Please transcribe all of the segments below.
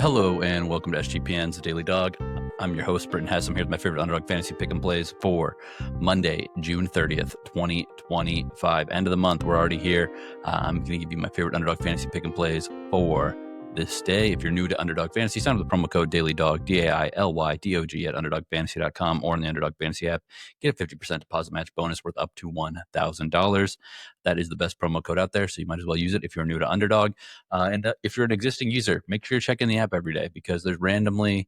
Hello and welcome to SGPN's Daily Dog. I'm your host, Britton Hess. I'm here with my favorite Underdog Fantasy Pick and Plays for Monday, June 30th, 2025. End of the month. We're already here. I'm going to give you my favorite Underdog Fantasy Pick and Plays for this day. If you're new to Underdog Fantasy, sign up with the promo code DailyDog, DAILYDOG at UnderdogFantasy.com or in the Underdog Fantasy app. Get a 50% deposit match bonus worth up to $1,000. That is the best promo code out there, so you might as well use it if you're new to Underdog. And if you're an existing user, make sure you're checking the app every day because there's randomly,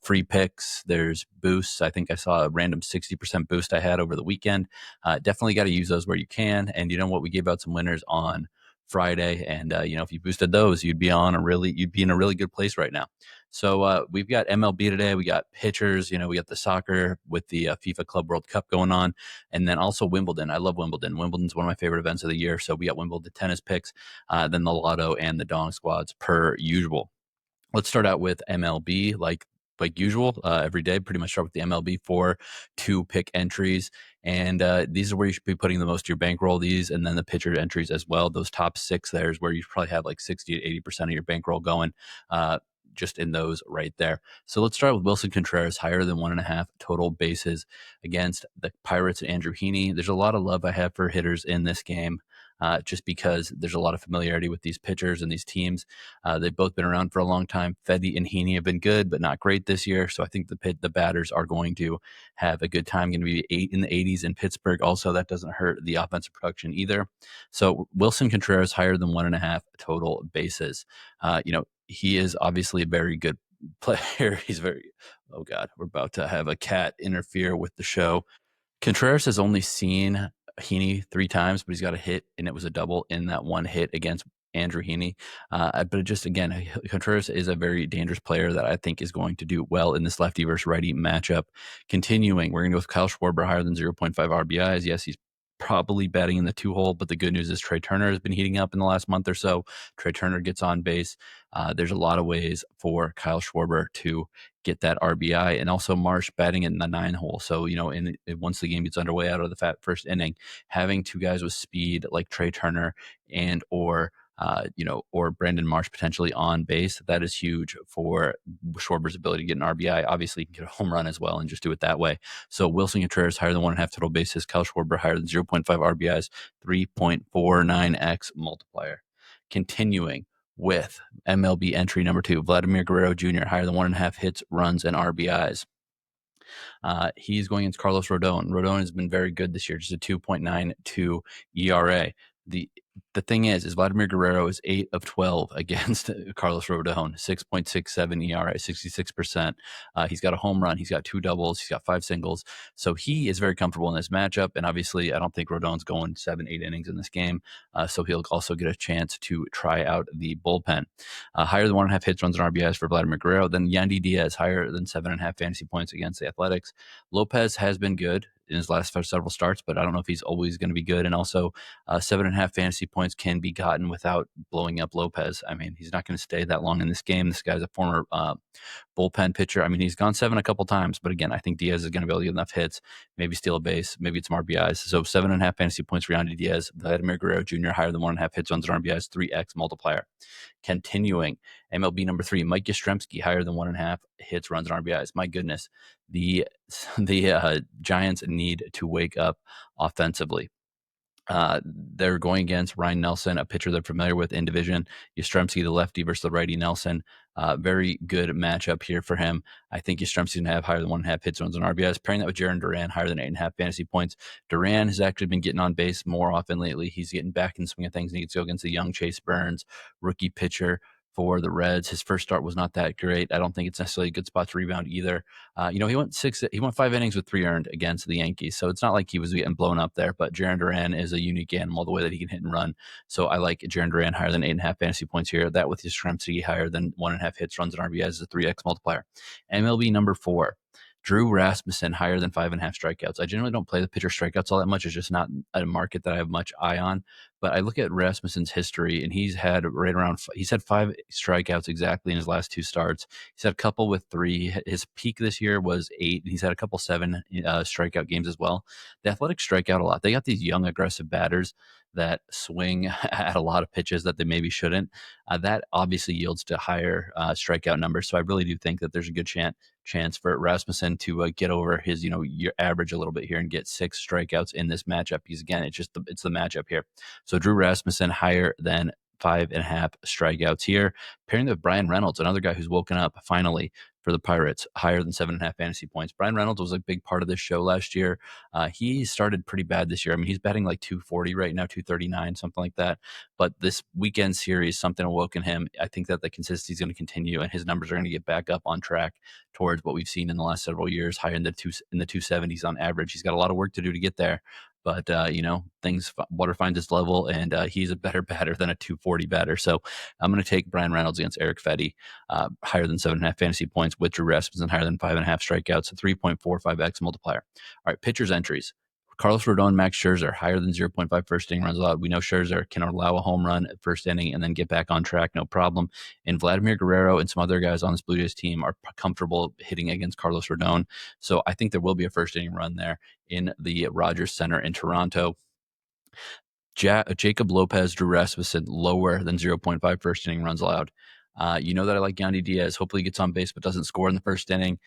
free picks. There's boosts. I think I saw a random 60% boost I had over the weekend. Definitely got to use those where you can. And you know what? We gave out some winners on Friday, and if you boosted those, you'd be in a really good place right now. So we've got MLB today. We got pitchers. We got the soccer with the FIFA Club World Cup going on, and then also Wimbledon. I love Wimbledon. Wimbledon's one of my favorite events of the year. So we got Wimbledon tennis picks, then the Lotto and the Dong squads per usual. Let's start out with MLB, like usual. Every day, pretty much start with the MLB 2 pick entries. And these are where you should be putting the most of your bankroll, these, and then the pitcher entries as well. Those top 6 there is where you probably have like 60 to 80% of your bankroll going just in those right there. So let's start with Willson Contreras, higher than 1.5 total bases against the Pirates and Andrew Heaney. There's a lot of love I have for hitters in this game. Just because there's a lot of familiarity with these pitchers and these teams. They've both been around for a long time. Fedde and Heaney have been good, but not great this year. So I think the batters are going to have a good time. Going to be in the 80s in Pittsburgh. Also, that doesn't hurt the offensive production either. So Willson Contreras higher than 1.5 total bases. He is obviously a very good player. He's oh God, we're about to have a cat interfere with the show. Contreras has only seen Heaney 3 times, but he's got a hit, and it was a double in that one hit against Andrew Heaney. But just again, Contreras is a very dangerous player that I think is going to do well in this lefty versus righty matchup. Continuing, we're going to go with Kyle Schwarber higher than 0.5 RBIs. Yes, he's probably batting in the 2-hole, but the good news is Trey Turner has been heating up in the last month or so. Trey Turner gets on base. There's a lot of ways for Kyle Schwarber to get that RBI, and also Marsh batting in the 9-hole. So, once the game gets underway out of the first inning, having 2 guys with speed like Trey Turner and or Brandon Marsh potentially on base, that is huge for Schwarber's ability to get an RBI. Obviously, you can get a home run as well and just do it that way. So Willson Contreras higher than 1.5 total bases. Kyle Schwarber higher than 0.5 RBIs, 3.49x multiplier. Continuing with MLB entry number 2, Vladimir Guerrero Jr. higher than 1.5 hits, runs, and RBIs. He's going against Carlos Rodon. Rodon has been very good this year, just a 2.92 ERA. The thing is Vladimir Guerrero is 8 of 12 against Carlos Rodon, 6.67 ERA, 66%. He's got a home run. He's got 2 doubles. He's got 5 singles. So he is very comfortable in this matchup. And obviously, I don't think Rodon's going 7-8 innings in this game. So he'll also get a chance to try out the bullpen. Higher than 1.5 hits, runs, and RBIs for Vladimir Guerrero. Then Yandy Diaz, higher than 7.5 fantasy points against the Athletics. Lopez has been good in his last several starts, but I don't know if he's always going to be good. And also 7.5 fantasy points can be gotten without blowing up Lopez. I mean, he's not going to stay that long in this game. This guy's a former bullpen pitcher. I mean, he's gone 7 a couple times, but again, I think Diaz is going to be able to get enough hits, maybe steal a base, maybe it's some RBIs. So 7.5 fantasy points for Yandy Diaz. Vladimir Guerrero Jr. higher than 1.5 hits, runs, and RBIs, 3x multiplier. Continuing, MLB number 3, Mike Yastrzemski higher than 1.5 hits, runs, and RBIs. My goodness, the Giants need to wake up offensively. They're going against Ryan Nelson, a pitcher they're familiar with in division. Yastrzemski, the lefty, versus the righty Nelson. Very good matchup here for him. I think Yastrzemski's going to have higher than 1.5 hits, runs, and RBIs. Pairing that with Jarren Duran, higher than 8.5 fantasy points. Duran has actually been getting on base more often lately. He's getting back in the swing of things. He gets to go against the young Chase Burns, rookie pitcher for the Reds. His first start was not that great. I don't think it's necessarily a good spot to rebound either. He went 5 innings with 3 earned against the Yankees. So it's not like he was getting blown up there, but Jarren Duran is a unique animal the way that he can hit and run. So I like Jarren Duran higher than 8.5 fantasy points here. That with Yastrzemski higher than 1.5 hits, runs, and RBIs is a 3x multiplier. MLB number 4. Drew Rasmussen higher than 5.5 strikeouts. I generally don't play the pitcher strikeouts all that much. It's just not a market that I have much eye on. But I look at Rasmussen's history, and he's had 5 strikeouts exactly in his last 2 starts. He's had a couple with 3. His peak this year was 8, and he's had a couple 7 strikeout games as well. The Athletics strike out a lot. They got these young, aggressive batters that swing at a lot of pitches that they maybe shouldn't, that obviously yields to higher strikeout numbers. So I really do think that there's a good chance for Rasmussen to get over his, your average a little bit here and get 6 strikeouts in this matchup. Because again, it's the matchup here. So Drew Rasmussen higher than 5.5 strikeouts here. Pairing with Bryan Reynolds, another guy who's woken up finally for the Pirates, higher than 7.5 fantasy points. Bryan Reynolds was a big part of this show last year. He started pretty bad this year. I mean, he's batting like 240 right now, 239, something like that. But this weekend series, something awoke in him. I think that the consistency is going to continue, and his numbers are going to get back up on track towards what we've seen in the last several years, higher in the 270s on average. He's got a lot of work to do to get there. But, water finds its level, and he's a better batter than a 240 batter. So I'm going to take Bryan Reynolds against Eric Fetty, higher than 7.5 fantasy points, with Drew Rasmussen higher than 5.5 strikeouts, a 3.45x multiplier. All right, pitchers entries. Carlos Rodon, Max Scherzer, higher than 0.5 first inning runs allowed. We know Scherzer can allow a home run at first inning and then get back on track, no problem. And Vladimir Guerrero and some other guys on this Blue Jays team are comfortable hitting against Carlos Rodon. So I think there will be a first inning run there in the Rogers Center in Toronto. Jacob Lopez, Drew Rasmussen, lower than 0.5 first inning runs allowed. You know that I like Yandy Diaz. Hopefully he gets on base but doesn't score in the first inning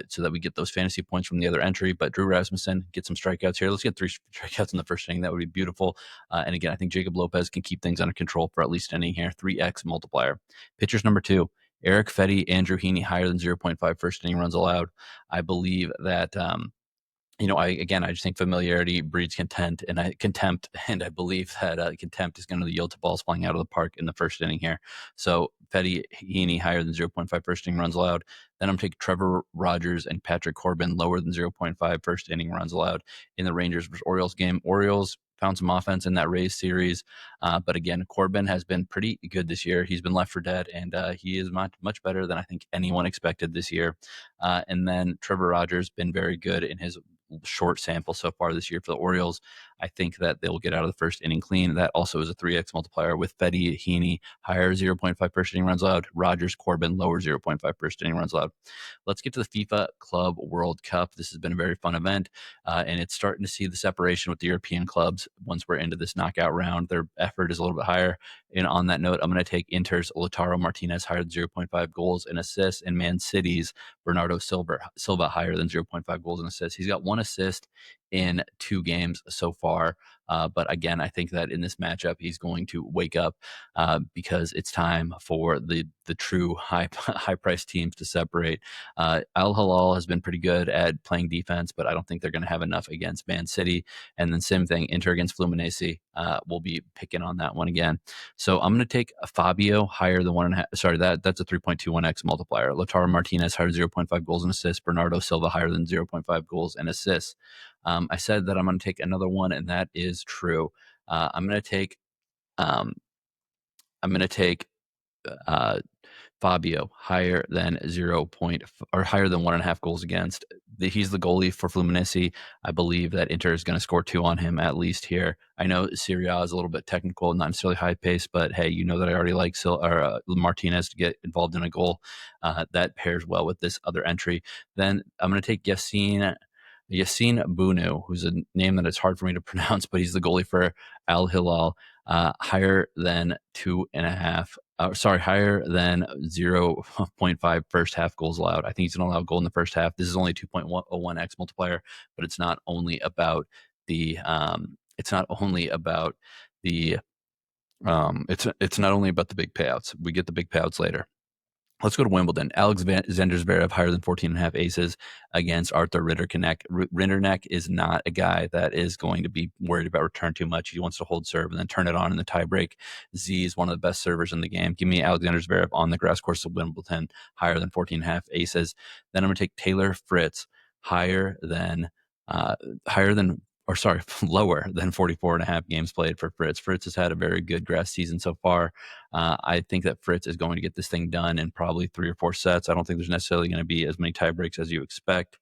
so that we get those fantasy points from the other entry. But Drew Rasmussen, get some strikeouts here. Let's get 3 strikeouts in the first inning. That would be beautiful. And again, I think Jacob Lopez can keep things under control for at least an inning here. 3x multiplier. Pitchers number 2. Eric Fetty, Andrew Heaney, higher than 0.5 first inning runs allowed. I believe that I just think familiarity breeds contempt, and I believe that contempt is going to yield to balls flying out of the park in the first inning here. So Fetty, Heaney higher than 0.5 first inning runs allowed. Then I'm going to take Trevor Rogers and Patrick Corbin lower than 0.5 first inning runs allowed in the Rangers versus Orioles game. Orioles found some offense in that Rays series, but again, Corbin has been pretty good this year. He's been left for dead, and he is much better than I think anyone expected this year. And then Trevor Rogers been very good in his short sample so far this year for the Orioles. I think that they'll get out of the first inning clean. That also is a 3x multiplier with Fetty, Heaney, higher 0.5 first inning runs allowed, Rogers, Corbin, lower 0.5 first inning runs allowed. Let's get to the FIFA Club World Cup. This has been a very fun event, and it's starting to see the separation with the European clubs once we're into this knockout round. Their effort is a little bit higher. And on that note, I'm going to take Inter's Lautaro Martinez higher than 0.5 goals and assists, and Man City's Bernardo Silva higher than 0.5 goals and assists. He's got 1 assist in 2 games so far. But again, I think that in this matchup, he's going to wake up because it's time for the true high priced teams to separate. Al Hilal has been pretty good at playing defense, but I don't think they're going to have enough against Man City. And then same thing, Inter against Fluminense. We'll be picking on that one again. So I'm going to take Fabio higher than 1.5. Sorry, that's a 3.21x multiplier. Lautaro Martinez higher than 0.5 goals and assists. Bernardo Silva higher than 0.5 goals and assists. I said that I'm going to take another one, and that is true. I'm going to take Fabio higher than higher than 1.5 goals against. He's the goalie for Fluminense. I believe that Inter is going to score 2 on him at least here. I know Serie A is a little bit technical, not necessarily high pace, but hey, you know that I already like Martinez to get involved in a goal. That pairs well with this other entry. Then I'm going to take Yassine Bunu, who's a name that it's hard for me to pronounce, but he's the goalie for Al Hilal, higher than 2.5. Higher than 0.5 first half goals allowed. I think he's going to allow a goal in the first half. This is only 2.01x multiplier, but it's not only about the it's not only about the big payouts. We get the big payouts later. Let's go to Wimbledon. Alexander Zverev higher than 14.5 aces against Arthur Rinderknecht. Rinderknecht is not a guy that is going to be worried about return too much. He wants to hold serve and then turn it on in the tiebreak. Z is one of the best servers in the game. Give me Alexander Zverev on the grass course of Wimbledon higher than 14.5 aces. Then I'm going to take Taylor Fritz lower than 44.5 games played for Fritz. Fritz has had a very good grass season so far. I think that Fritz is going to get this thing done in probably 3 or 4 sets. I don't think there's necessarily going to be as many tie breaks as you expect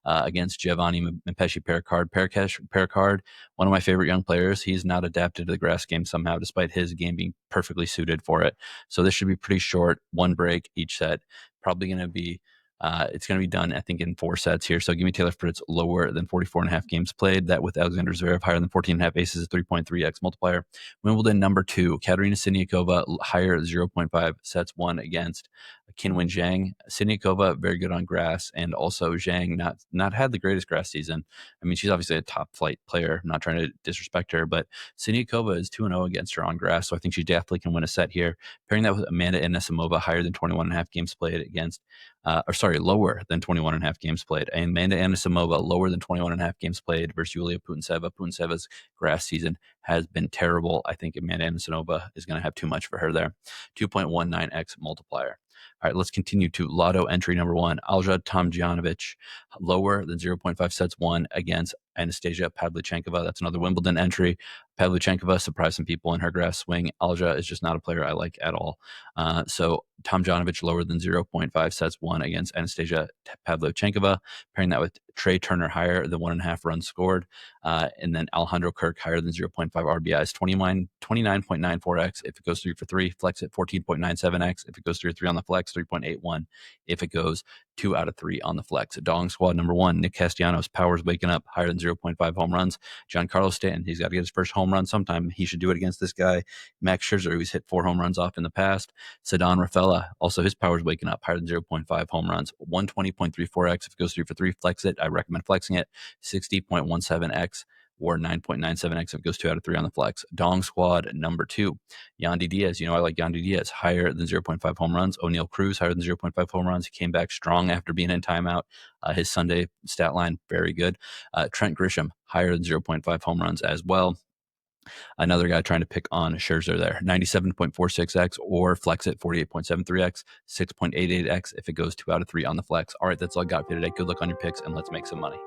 against Giovanni Mpeshi-Pericard. Pericard, one of my favorite young players. He's not adapted to the grass game somehow, despite his game being perfectly suited for it. So this should be pretty short, 1 break each set. Probably going to be It's going to be done, I think, in 4 sets here. So give me Taylor Fritz lower than 44.5 games played. That with Alexander Zverev higher than 14.5 aces, a 3.3x multiplier. Wimbledon number 2, Katerina Siniakova higher 0.5 sets won against Qinwen Zhang. Siniakova very good on grass, and also Zhang not had the greatest grass season. I mean, she's obviously a top flight player. I'm not trying to disrespect her, but Siniakova is 2-0 against her on grass, so I think she definitely can win a set here. Pairing that with Amanda Anisimova higher than 21.5 games played against, lower than 21.5 games played. And Amanda Anisimova lower than 21.5 games played versus Yulia Putintseva. Putinseva's grass season has been terrible. I think Amanda Anisimova is going to have too much for her there. 2.19x multiplier. All right, let's continue to Lotto entry number 1. Alja Tomljanovic, lower than 0.5 sets won against Anastasia Pavlyuchenkova. That's another Wimbledon entry. Pavlyuchenkova surprised some people in her grass swing. Alja is just not a player I like at all. So Tomljanovic lower than 0.5 sets won against Anastasia Pavlyuchenkova. Pairing that with Trey Turner higher than 1.5 runs scored. And then Alejandro Kirk higher than 0.5 RBIs, 29.94x. If it goes 3 for 3, flex it 14.97x. If it goes 3 for 3 on the flex, 3.81. If it goes 2 out of 3 on the flex. Dong squad number 1, Nick Castellanos, powers waking up higher than 0.5 home runs. Giancarlo Stanton, he's got to get his first home run sometime. He should do it against this guy. Max Scherzer, who's hit 4 home runs off in the past. Ceddanne Rafaela, also his powers waking up higher than 0.5 home runs. 120.34x. If it goes 3 for 3, flex it. I recommend flexing it. 60.17x. Or 9.97x if it goes 2 out of 3 on the flex. Dong squad number 2, Yandy Diaz. I like Yandy Diaz higher than 0.5 home runs. O'Neal Cruz higher than 0.5 home runs. He came back strong after being in timeout. His Sunday stat line, very good. Trent Grisham higher than 0.5 home runs as well. Another guy trying to pick on Scherzer there. 97.46x or flex it 48.73x, 6.88x if it goes 2 out of 3 on the flex. All right, that's all I got for you today. Good luck on your picks, and let's make some money.